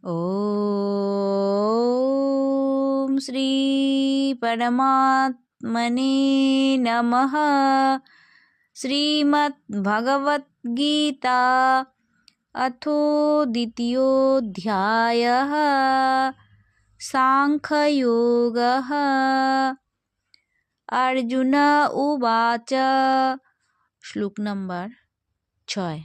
ॐ श्री परमात्मने नमः। श्रीमद्भगवद्गीता अथो द्वितीयोऽध्यायः साङ्ख्ययोगः। अर्जुन उवाच। श्लोक नंबर 6।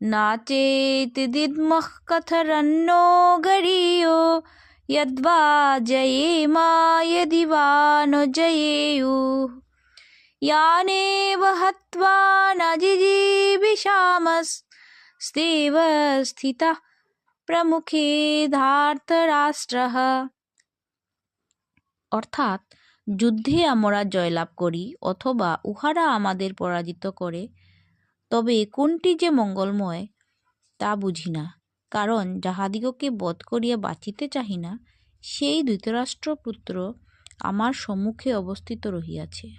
नाचेत्दिद्मः कथरन्नो गरीयो यद्वा जयेमा यदि वा न जयेयुः यानेव हत्वा न जिजीविषामस्तेव स्थितः प्रमुखे धार्तराष्ट्रः। অর্থাৎ যুদ্ধে আমরা জয়লাভ করি অথবা উহারা আমাদের পরাজিত করে, তবে কোনটি যে মঙ্গলময় তা বুঝি না, কারণ যাহাদিগকে বধ করিয়া বাঁচিতে চাহি না, সেই ধৃতরাষ্ট্রপুত্র আমার সম্মুখে অবস্থিত রহিয়াছে।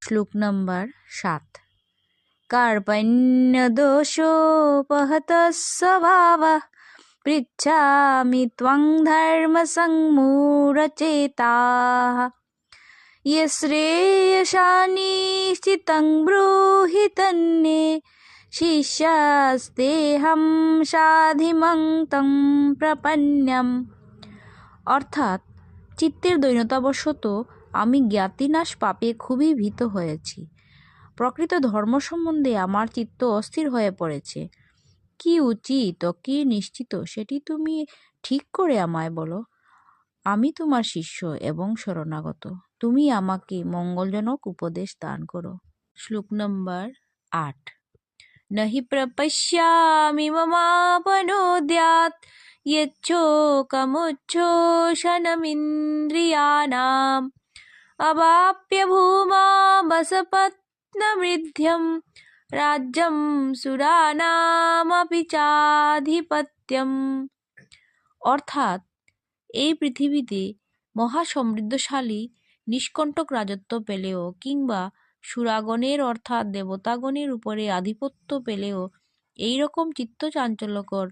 শ্লোক নম্বর 7। কার্পণ্যদোষোপহতঃ স্বভাবঃ পৃচ্ছামি ত্বং ধর্মসম্মূঢ়চেতাঃ ये श्रेयसानिश्चितं ब्रूहि तन्मे শিষ্যাস্তেহম সাধিমন্तं প্রপন্যম। অর্থাৎ চিত্তের দৈন্যতাবশত আমি জ্ঞাতিনাশ পাপে খুবই ভীত হয়েছি। প্রকৃত ধর্ম সম্বন্ধে আমার চিত্ত অস্থির হয়ে পড়েছে। কি উচিত ও কি নিশ্চিত সেটি তুমি ঠিক করে আমায় বলো। আমি তোমার শিষ্য এবং শরণাগত, তুমি আমাকে মঙ্গলজনক উপদেশ দান করো। শ্লোক নম্বর 8। नहि प्रपश्यामि ममापनोद्यात् यच्छोकमुच्छोषणमिन्द्रियाणाम् अवाप्य भूमा वसपत्नमृध्यं राज्यं सुरानामपि चाधिपत्यम्। অর্থাৎ এই পৃথিবীতে মহা সমৃদ্ধশালী নিষ্কণ্টক রাজত্ব পেলেও কিংবা সুরাগণের অর্থাৎ দেবতাগণের উপরে আধিপত্য পেলেও এইরকম চিত্তচাঞ্চল্যকর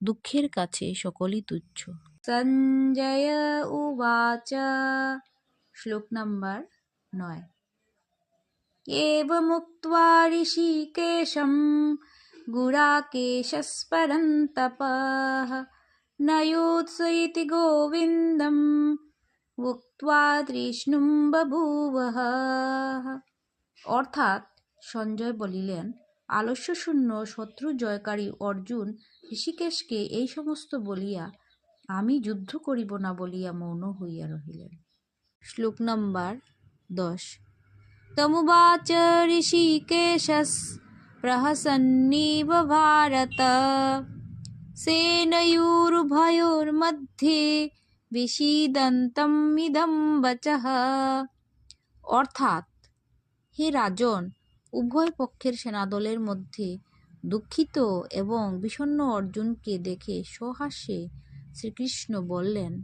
দুঃখের কাছে সকলই তুচ্ছ। সঞ্জয় উবাচ। শ্লোক নাম্বার 9। এবমুক্ত্বা ঋষিকেশং গুড়াকেশः পরন্তপঃ নয়োৎসইতি গোবিন্দম উক্ত্বা তৃষ্ণুম বভূবঃ। অর্থাৎ সঞ্জয় বলিলেন, আলস্যশূন্য শত্রু জয়কারী অর্জুন ঋষিকেশকে এই সমস্ত বলিয়া আমি যুদ্ধ করিব না বলিয়া মৌন হইয়া রহিলেন। শ্লোক নম্বর 10। তমুবাচ ঋষিকেশস্ প্রহসন্নিব ভারত সেনয়োরুভয়োর্মধ্যে বিষীদন্তম ইদম বচঃ। অর্থাৎ হে রাজন, উভয় পক্ষের সেনাদলের মধ্যে দুঃখিত এবং বিষণ্ণ অর্জুনকে দেখে সহাস্যে শ্রীকৃষ্ণ বললেন,